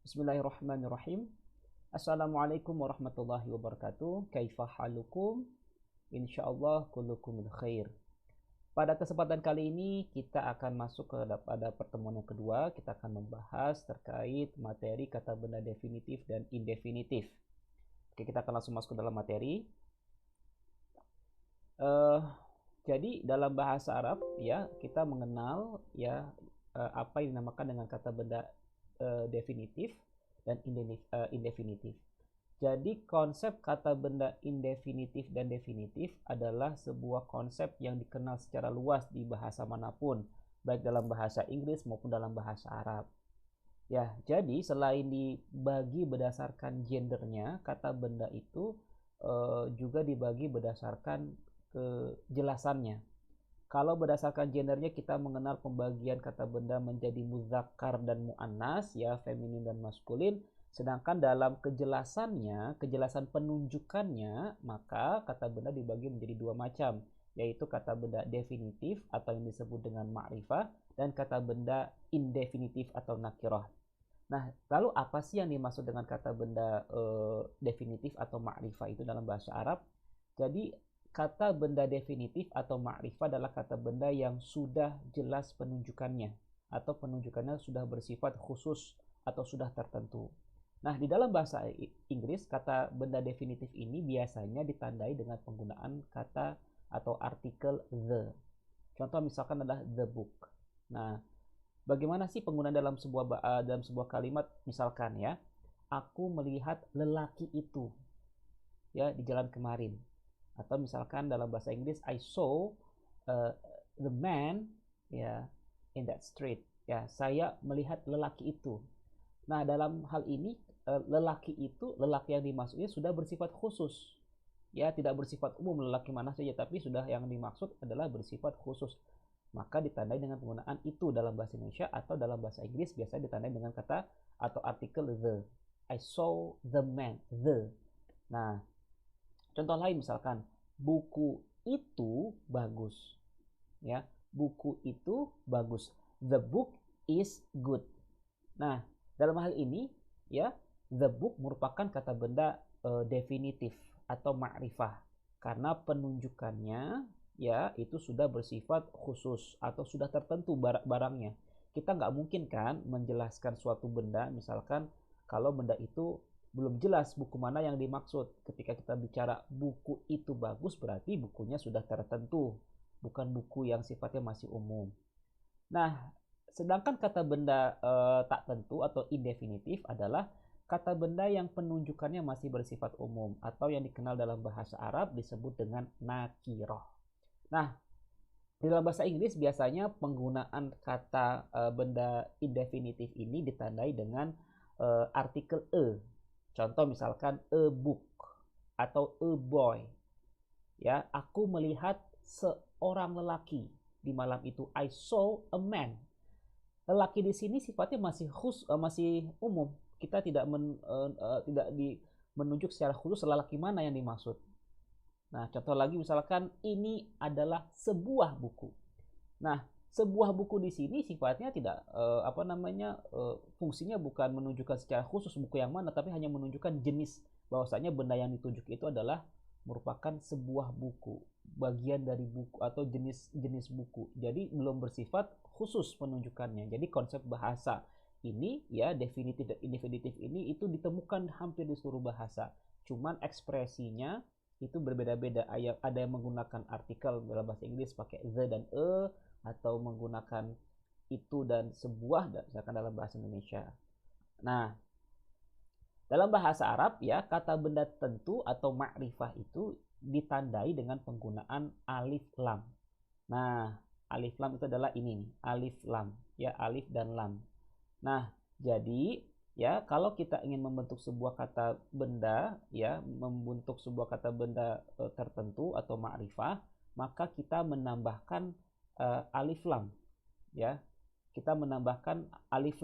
Bismillahirrahmanirrahim. Assalamualaikum warahmatullahi wabarakatuh. Kaifa halukum? Insyaallah kullukum bil khair. Pada kesempatan kali ini kita akan masuk pada pertemuan yang kedua. Kita akan membahas terkait materi kata benda definitif dan indefinitif. Oke, kita akan langsung masuk ke dalam materi. Jadi dalam bahasa Arab ya kita mengenal ya apa yang dinamakan dengan kata benda definitif dan indefinitif. Jadi konsep kata benda indefinitif dan definitif adalah sebuah konsep yang dikenal secara luas di bahasa manapun, baik dalam bahasa Inggris maupun dalam bahasa Arab. Ya, jadi selain dibagi berdasarkan gendernya, kata benda itu juga dibagi berdasarkan kejelasannya. Kalau berdasarkan gendernya kita mengenal pembagian kata benda menjadi muzakkar dan muannas ya, feminin dan maskulin. Sedangkan dalam kejelasannya, kejelasan penunjukannya, maka kata benda dibagi menjadi dua macam, yaitu kata benda definitif atau yang disebut dengan ma'rifah dan kata benda indefinitif atau nakirah. Nah, lalu apa sih yang dimaksud dengan kata benda definitif atau ma'rifah itu dalam bahasa Arab? Jadi kata benda definitif atau ma'rifah adalah kata benda yang sudah jelas penunjukannya atau penunjukannya sudah bersifat khusus atau sudah tertentu. Nah, di dalam bahasa Inggris kata benda definitif ini biasanya ditandai dengan penggunaan kata atau artikel the. Contoh misalkan adalah the book. Nah, bagaimana sih penggunaan dalam sebuah kalimat? Misalkan ya, aku melihat lelaki itu ya di jalan kemarin. Atau misalkan dalam bahasa Inggris I saw the man ya in that street. Ya, saya melihat lelaki itu. Nah, dalam hal ini lelaki yang dimaksudnya sudah bersifat khusus. Ya, tidak bersifat umum lelaki mana saja, tapi sudah yang dimaksud adalah bersifat khusus. Maka ditandai dengan penggunaan itu dalam bahasa Indonesia, atau dalam bahasa Inggris biasanya ditandai dengan kata atau artikel the. I saw the man, the. Nah, contoh lain misalkan, buku itu bagus. Ya, buku itu bagus. The book is good. Nah, dalam hal ini ya, the book merupakan kata benda definitif atau ma'rifah karena penunjukannya ya itu sudah bersifat khusus atau sudah tertentu barangnya. Kita nggak mungkin kan menjelaskan suatu benda, misalkan kalau benda itu belum jelas buku mana yang dimaksud. Ketika kita bicara buku itu bagus, berarti bukunya sudah tertentu, bukan buku yang sifatnya masih umum. Nah, sedangkan kata benda tak tentu atau indefinitif adalah kata benda yang penunjukannya masih bersifat umum atau yang dikenal dalam bahasa Arab disebut dengan nakiroh. Nah, di dalam bahasa Inggris biasanya penggunaan kata benda indefinitif ini ditandai dengan artikel Contoh misalkan a book atau a boy. Ya, aku melihat seorang lelaki di malam itu. I saw a man. Lelaki di sini sifatnya masih umum. Kita tidak menunjuk secara khusus lelaki mana yang dimaksud. Nah, contoh lagi misalkan ini adalah sebuah buku. Nah, sebuah buku di sini sifatnya tidak fungsinya bukan menunjukkan secara khusus buku yang mana, tapi hanya menunjukkan jenis, bahwasanya benda yang ditunjuk itu adalah merupakan sebuah buku, bagian dari buku atau jenis buku. Jadi belum bersifat khusus penunjukannya. Jadi konsep bahasa ini ya, definitif dan indefinitif ini itu ditemukan hampir di seluruh bahasa. Cuman ekspresinya itu berbeda-beda. Ada yang menggunakan artikel dalam bahasa Inggris pakai the dan atau menggunakan itu dan sebuah misalkan dalam bahasa Indonesia. Nah, dalam bahasa Arab ya, kata benda tentu atau ma'rifah itu ditandai dengan penggunaan alif lam. Nah, alif lam itu adalah ini nih, alif lam ya, alif dan lam. Nah, jadi ya kalau kita ingin membentuk sebuah kata benda ya, membentuk sebuah kata benda tertentu atau ma'rifah, maka kita menambahkan alif lam ya, kita menambahkan alif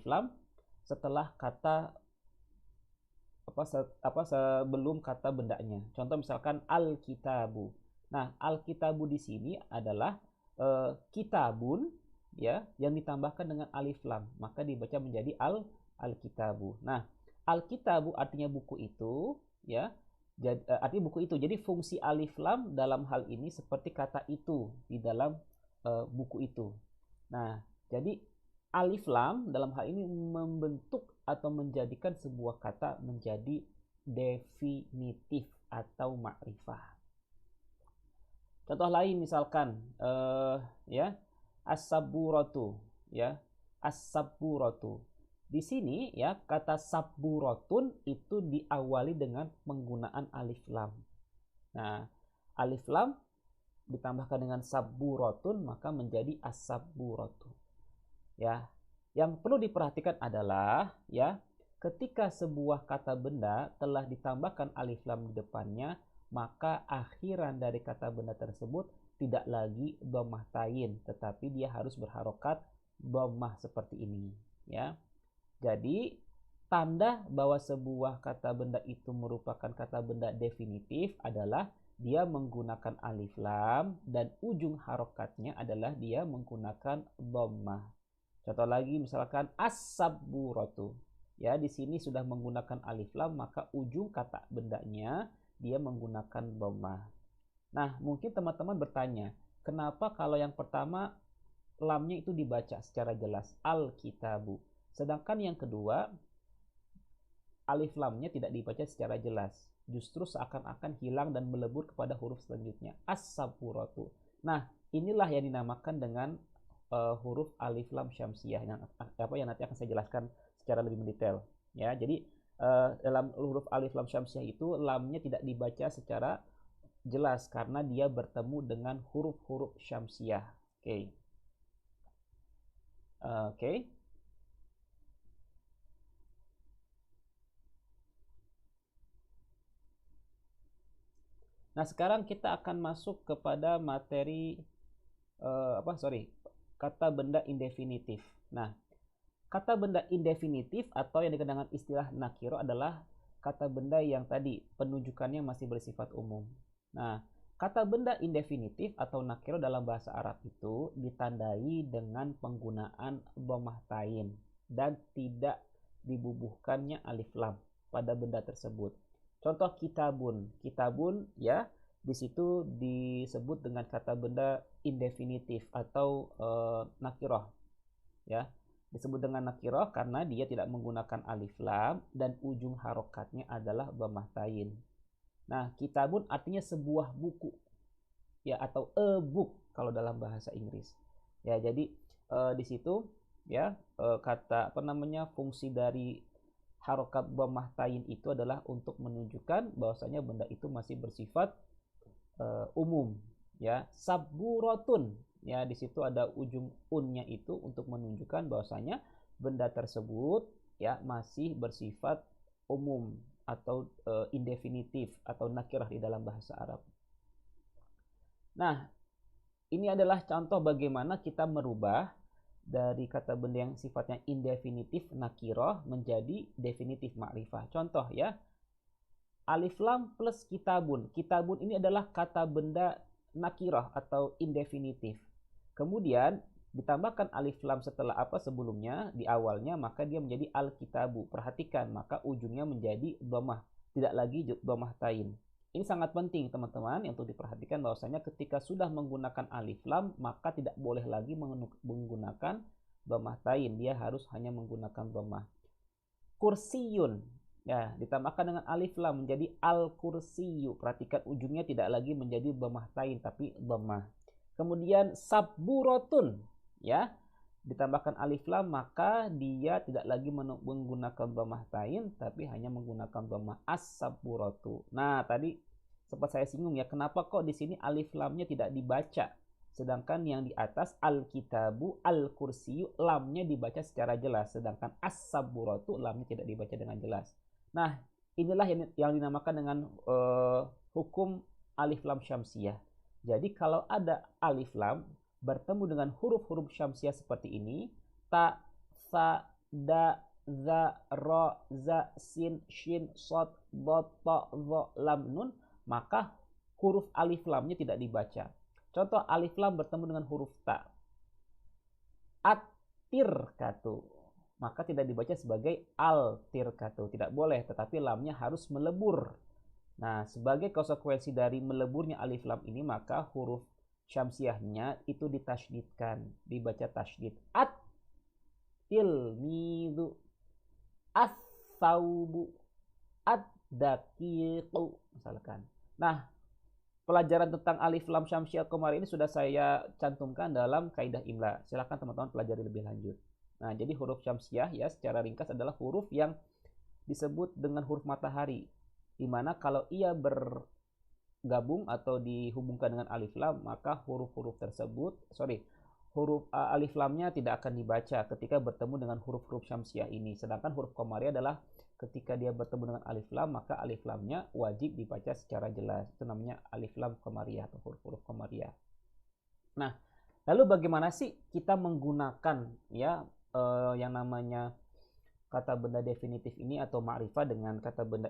lam setelah kata sebelum kata bendanya. Contoh misalkan al-kitabu. Nah, al-kitabu di sini adalah kitabun ya yang ditambahkan dengan alif lam, maka dibaca menjadi al-kitabu. Nah, al-kitabu artinya buku itu, ya. Jadi, artinya buku itu. Jadi fungsi alif lam dalam hal ini seperti kata itu di dalam buku itu. Nah, jadi alif lam dalam hal ini membentuk atau menjadikan sebuah kata menjadi definitif atau ma'rifah. Contoh lain misalkan ya, as-saburatu, ya. As-saburatu. Di sini ya kata saburotun itu diawali dengan penggunaan alif lam. Nah, alif lam ditambahkan dengan saburotun maka menjadi as-saburatu. Ya. Yang perlu diperhatikan adalah ya, ketika sebuah kata benda telah ditambahkan alif lam di depannya, maka akhiran dari kata benda tersebut tidak lagi dhammah tain, tetapi dia harus berharokat dhammah seperti ini, ya. Jadi, tanda bahwa sebuah kata benda itu merupakan kata benda definitif adalah dia menggunakan alif lam dan ujung harokatnya adalah dia menggunakan dhammah. Contoh lagi misalkan as-saburatu. Ya, di sini sudah menggunakan alif lam maka ujung kata bendanya dia menggunakan dhammah. Nah, mungkin teman-teman bertanya, kenapa kalau yang pertama lamnya itu dibaca secara jelas al-kitabu? Sedangkan yang kedua, alif lamnya tidak dibaca secara jelas. Justru seakan-akan hilang dan melebur kepada huruf selanjutnya. As-saburatu. Nah, inilah yang dinamakan dengan huruf alif lam syamsiyah yang nanti akan saya jelaskan secara lebih mendetail. Ya, jadi dalam huruf alif lam syamsiyah itu lamnya tidak dibaca secara jelas karena dia bertemu dengan huruf-huruf syamsiyah. Oke. Oke. Nah, sekarang kita akan masuk kepada materi kata benda indefinitif. Nah, kata benda indefinitif atau yang dikenal dengan istilah nakiro adalah kata benda yang tadi penunjukannya masih bersifat umum. Nah, kata benda indefinitif atau nakiro dalam bahasa Arab itu ditandai dengan penggunaan dhammah tain dan tidak dibubuhkannya alif lam pada benda tersebut. Contoh kitabun. Kitabun ya, di situ disebut dengan kata benda indefinitif atau nakirah. Ya, disebut dengan nakirah karena dia tidak menggunakan alif lam dan ujung harokatnya adalah dhammah tain. Nah, kitabun artinya sebuah buku. Ya, atau a book kalau dalam bahasa Inggris. Ya, jadi di situ ya kata fungsi dari harokat dhammah tain itu adalah untuk menunjukkan bahwasanya benda itu masih bersifat umum, ya. Saburotun, ya, di situ ada ujung unnya itu untuk menunjukkan bahwasanya benda tersebut ya masih bersifat umum atau indefinitif atau nakirah di dalam bahasa Arab. Nah, ini adalah contoh bagaimana kita merubah dari kata benda yang sifatnya indefinitif nakirah menjadi definitif ma'rifah. Contoh ya, alif lam plus kitabun. Kitabun ini adalah kata benda nakirah atau indefinitif. Kemudian ditambahkan alif lam setelah apa sebelumnya di awalnya, maka dia menjadi al-kitabu. Perhatikan, maka ujungnya menjadi dhammah, tidak lagi dhammah tain. Ini sangat penting teman-teman untuk diperhatikan bahwasanya ketika sudah menggunakan alif lam maka tidak boleh lagi menggunakan dhammah tain, dia harus hanya menggunakan dhammah. Kursiyun ya ditambahkan dengan alif lam menjadi al-kursiyu. Perhatikan ujungnya tidak lagi menjadi dhammah tain tapi dhammah. Kemudian saburotun ya ditambahkan alif lam maka dia tidak lagi menggunakan dhammah tain tapi hanya menggunakan dhammah as-saburatu. Nah, tadi sempat saya singgung ya, kenapa kok di sini alif lamnya tidak dibaca sedangkan yang di atas al-kitabu al-kursiyu lamnya dibaca secara jelas, sedangkan as-saburatu lamnya tidak dibaca dengan jelas. Nah, inilah yang dinamakan dengan hukum alif lam syamsiyah. Jadi kalau ada alif lam bertemu dengan huruf-huruf syamsiyah seperti ini, ta, sa, da, za, ra, za, sin, shin, sod, dot, ta, dha, lam, nun, maka huruf alif lamnya tidak dibaca. Contoh alif lam bertemu dengan huruf ta. at-tirkatu. Maka tidak dibaca sebagai al-tirkatu. Tidak boleh, tetapi lamnya harus melebur. Nah, sebagai konsekuensi dari meleburnya alif lam ini, maka huruf syamsiahnya itu ditasydidkan, dibaca tasydid. At-tilmidu, as-saubu, ad-daqiqu, misalkan. Nah, pelajaran tentang alif lam syamsiah kemarin ini sudah saya cantumkan dalam kaidah imla. Silakan teman-teman pelajari lebih lanjut. Nah, jadi huruf syamsiah ya secara ringkas adalah huruf yang disebut dengan huruf matahari, di mana kalau ia bergabung atau dihubungkan dengan alif lam, maka huruf-huruf tersebut, huruf alif lamnya tidak akan dibaca ketika bertemu dengan huruf-huruf syamsiah ini. Sedangkan huruf komariah adalah ketika dia bertemu dengan alif lam, maka alif lamnya wajib dibaca secara jelas. Itu namanya alif lam komariah atau huruf-huruf komariah. Nah, lalu bagaimana sih kita menggunakan ya yang namanya kata benda definitif ini atau ma'rifah dengan kata benda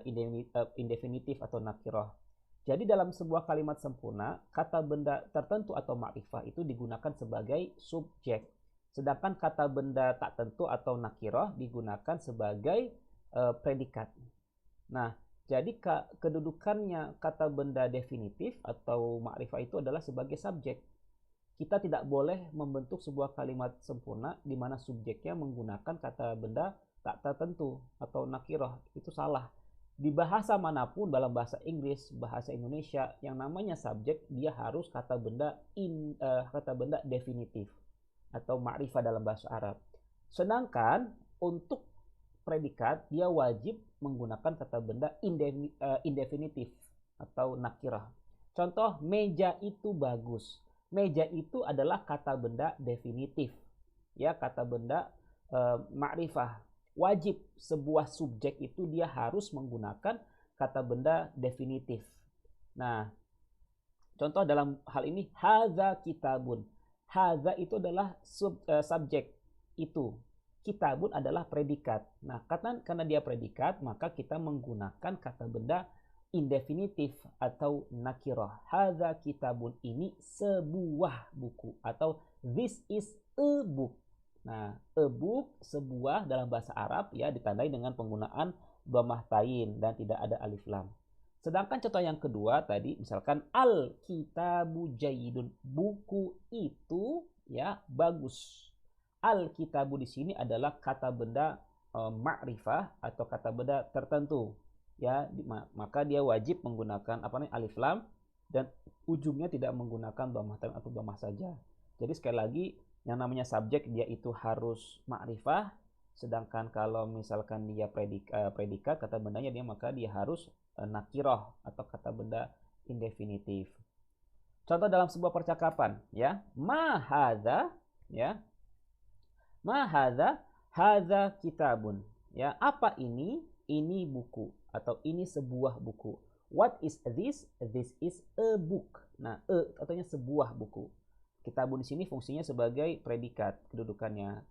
indefinitif atau nakirah. Jadi dalam sebuah kalimat sempurna, kata benda tertentu atau ma'rifah itu digunakan sebagai subjek. Sedangkan kata benda tak tentu atau nakirah digunakan sebagai predikat. Nah, jadi kedudukannya kata benda definitif atau ma'rifah itu adalah sebagai subjek. Kita tidak boleh membentuk sebuah kalimat sempurna di mana subjeknya menggunakan kata benda tak tertentu atau nakirah. Itu salah. Di bahasa manapun, dalam bahasa Inggris, bahasa Indonesia, yang namanya subjek dia harus kata benda definitif atau ma'rifah dalam bahasa Arab. Sedangkan untuk predikat dia wajib menggunakan kata benda indefinitif atau nakirah. Contoh, meja itu bagus. Meja itu adalah kata benda definitif. Ya, kata benda ma'rifah. Wajib sebuah subjek itu dia harus menggunakan kata benda definitif. Nah, contoh dalam hal ini hadza kitabun. Hadza itu adalah subjek itu. Kitabun adalah predikat. Nah, karena dia predikat, maka kita menggunakan kata benda indefinitif atau nakirah. Hadza kitabun, ini sebuah buku, atau this is a book. Nah, a book, sebuah dalam bahasa Arab ya ditandai dengan penggunaan dhammah tain dan tidak ada alif lam. Sedangkan contoh yang kedua tadi misalkan al kitabu jayyidun, buku itu ya bagus. Al kitabu di sini adalah kata benda ma'rifah atau kata benda tertentu. Ya, maka dia wajib menggunakan alif lam dan ujungnya tidak menggunakan dhammah tain atau dhammah saja. Jadi sekali lagi yang namanya subjek dia itu harus ma'rifah, sedangkan kalau misalkan dia predikat kata bendanya maka dia harus nakirah atau kata benda indefinitif. Contoh dalam sebuah percakapan ya, ma hadza ya. Ma hadza, hadza kitabun. Ya, apa ini? Ini buku atau ini sebuah buku. What is this? This is a book. Nah, artinya sebuah buku. Kitabun di sini fungsinya sebagai predikat kedudukannya.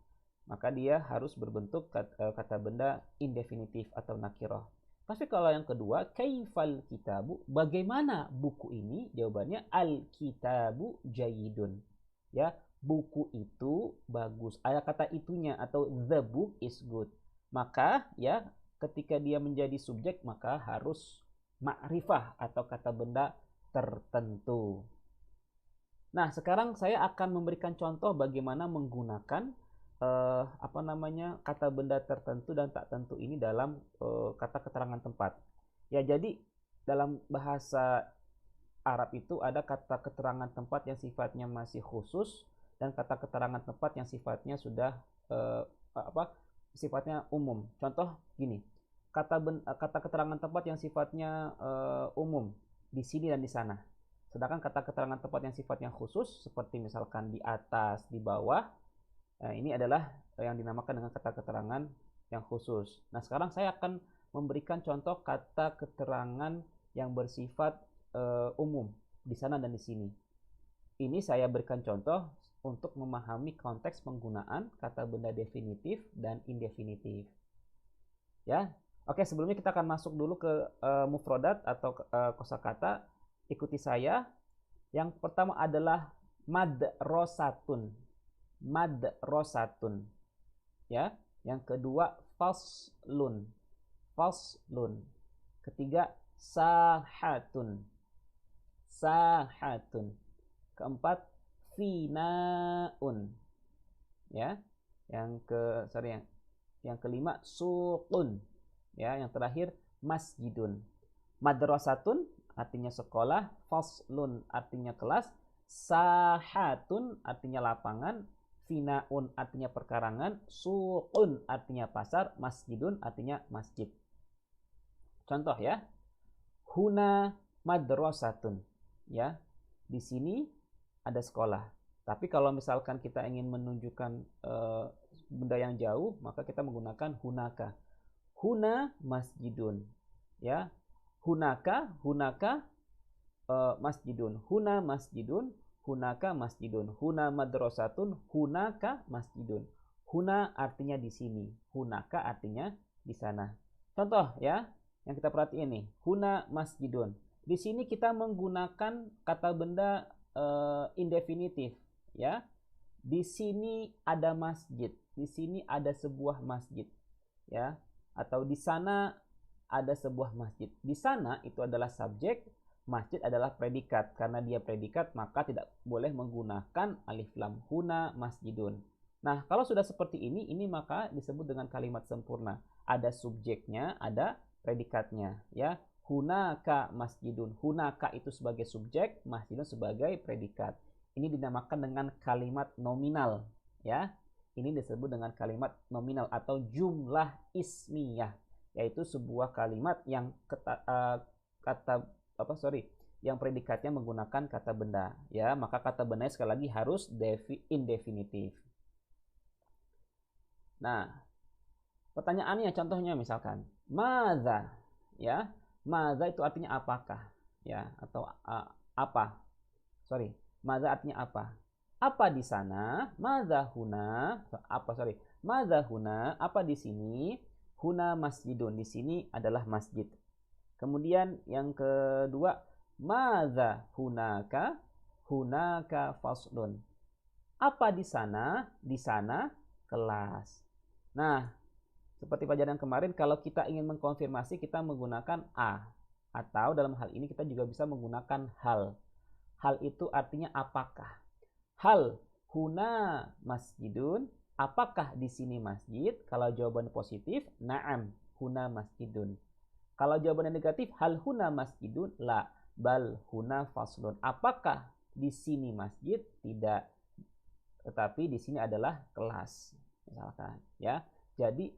Maka dia harus berbentuk kata benda indefinitif atau nakirah. Tapi kalau yang kedua, kaifal kitabu, bagaimana buku ini? Jawabannya al-kitabu jayyidun. Ya, buku itu bagus. Ada kata itunya atau the book is good. Maka ya ketika dia menjadi subjek maka harus ma'rifah atau kata benda tertentu. Nah, sekarang saya akan memberikan contoh bagaimana menggunakan kata benda tertentu dan tak tentu ini dalam kata keterangan tempat. Ya, jadi dalam bahasa Arab itu ada kata keterangan tempat yang sifatnya masih khusus dan kata keterangan tempat yang sifatnya sudah sifatnya umum. Contoh gini, kata keterangan tempat yang sifatnya umum di sini dan di sana. Sedangkan kata keterangan tempat yang sifatnya khusus seperti misalkan di atas, di bawah, ini adalah yang dinamakan dengan kata keterangan yang khusus. Nah, sekarang saya akan memberikan contoh kata keterangan yang bersifat umum di sana dan di sini. Ini saya berikan contoh untuk memahami konteks penggunaan kata benda definitif dan indefinitif. Ya, oke, sebelumnya kita akan masuk dulu ke mufradat atau kosakata. Ikuti saya. Yang pertama adalah madrasatun. madrasatun. Ya. Yang kedua faslun. Faslun. Ketiga sahatun. Sahatun. Keempat finaun. Ya. Yang kelima suqun. Ya, yang terakhir masjidun. Madrasatun artinya sekolah, faslun artinya kelas, sahatun artinya lapangan, finaun artinya perkarangan, suqun artinya pasar, masjidun artinya masjid. Contoh ya. Huna madrasatun. Ya. Di sini ada sekolah. Tapi kalau misalkan kita ingin menunjukkan benda yang jauh, maka kita menggunakan hunaka. Huna masjidun. Ya. Hunaka masjidun. Huna masjidun. Hunaka masjidun. Huna madrasatun. Hunaka masjidun. Huna artinya di sini. Hunaka artinya di sana. Contoh ya, yang kita perhatiin nih. Huna masjidun. Di sini kita menggunakan kata benda indefinitif. Ya. Di sini ada masjid. Di sini ada sebuah masjid. Ya. Atau di sana ada sebuah masjid. Di sana itu adalah subjek, masjid adalah predikat. Karena dia predikat, maka tidak boleh menggunakan alif lam. Huna masjidun. Nah, kalau sudah seperti ini maka disebut dengan kalimat sempurna. Ada subjeknya, ada predikatnya. Ya, hunaka masjidun. Hunaka itu sebagai subjek, masjidun sebagai predikat. Ini dinamakan dengan kalimat nominal. Ya, ini disebut dengan kalimat nominal atau jumlah ismiyah. Yaitu sebuah kalimat yang yang predikatnya menggunakan kata benda. Ya, maka kata bendanya sekali lagi harus indefinitif. Nah, pertanyaannya contohnya misalkan, madza, ya. Madza itu artinya apakah, ya, atau apa. Madza artinya apa? Apa di sana? Madza huna? Madza huna? Apa di sini? Huna masjidun. Di sini adalah masjid. Kemudian yang kedua, madza hunaka? Hunaka faslun. Apa di sana? Di sana kelas. Nah, seperti pelajaran kemarin, kalau kita ingin mengkonfirmasi, kita menggunakan a. Atau dalam hal ini kita juga bisa menggunakan hal. Hal itu artinya apakah. Hal huna masjidun. Apakah di sini masjid? Kalau jawaban positif, na'am, huna masjidun. Kalau jawaban negatif, hal huna masjidun? La, bal huna faslun. Apakah di sini masjid? Tidak. Tetapi di sini adalah kelas. Misalkan, ya. Jadi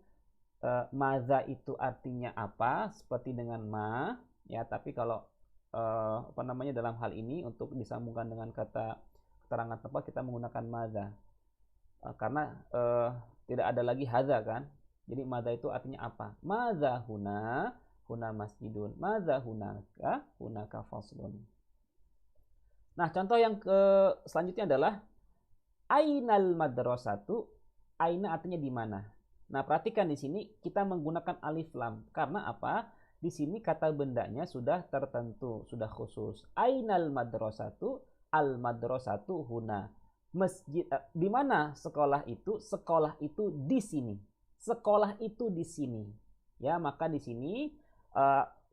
madza itu artinya apa? Seperti dengan ma, ya. Tapi kalau dalam hal ini untuk disambungkan dengan kata keterangan tempat kita menggunakan madza. Karena tidak ada lagi hadza kan. Jadi madza itu artinya apa? Madza huna? Huna masjidun. Madza hunaka? Hunaka faslun. Nah, contoh yang selanjutnya adalah ainal madrasatu. Aina artinya di mana? Nah, perhatikan di sini kita menggunakan alif lam. Karena apa? Di sini kata bendanya sudah tertentu, sudah khusus. Ainal madrasatu? Al madrasatu huna. Masjid di mana sekolah itu? Sekolah itu di sini. Sekolah itu di sini. Ya, maka di sini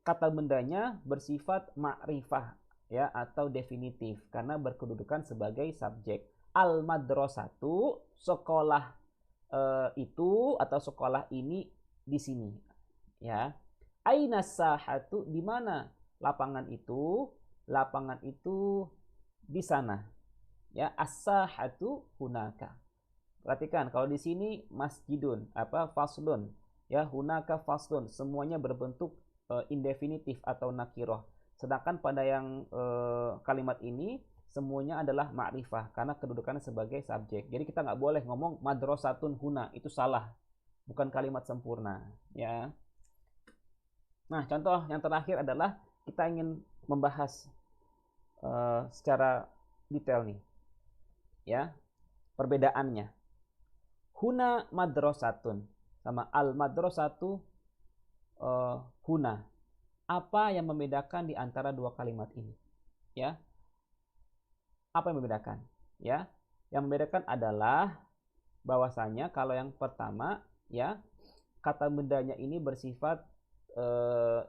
kata bendanya bersifat ma'rifah, ya, atau definitif karena berkedudukan sebagai subjek. Al madrasatu, sekolah itu atau sekolah ini di sini, ya. Aina sahatu, di mana lapangan itu? Lapangan itu di sana. Ya, as-sahatu hunaka. Perhatikan kalau di sini masjidun, faslun, ya, hunaka faslun, semuanya berbentuk indefinitif atau nakiroh. Sedangkan pada yang kalimat ini semuanya adalah ma'rifah karena kedudukannya sebagai subjek. Jadi kita nggak boleh ngomong madrasatun huna, itu salah, bukan kalimat sempurna, ya. Nah, contoh yang terakhir adalah kita ingin membahas secara detail nih, ya, perbedaannya. Huna madrasatun sama al madrasatu huna. Apa yang membedakan di antara dua kalimat ini? Ya. Apa yang membedakan? Ya. Yang membedakan adalah bahwasanya kalau yang pertama ya, kata bendanya ini bersifat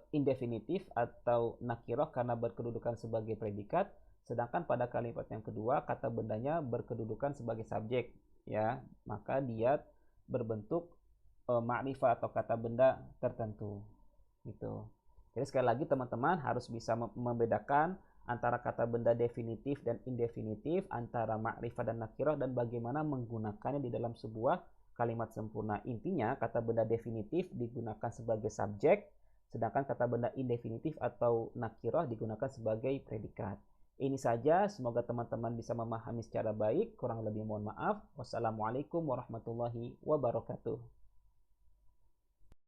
indefinitif atau nakiroh karena berkedudukan sebagai predikat, sedangkan pada kalimat yang kedua kata bendanya berkedudukan sebagai subjek ya, maka dia berbentuk ma'rifah atau kata benda tertentu gitu. Jadi sekali lagi teman-teman harus bisa membedakan antara kata benda definitif dan indefinitif, antara ma'rifah dan nakirah, dan bagaimana menggunakannya di dalam sebuah kalimat sempurna. Intinya kata benda definitif digunakan sebagai subjek, sedangkan kata benda indefinitif atau nakirah digunakan sebagai predikat. Ini saja, semoga teman-teman bisa memahami secara baik. Kurang lebih mohon maaf. Wassalamualaikum warahmatullahi wabarakatuh.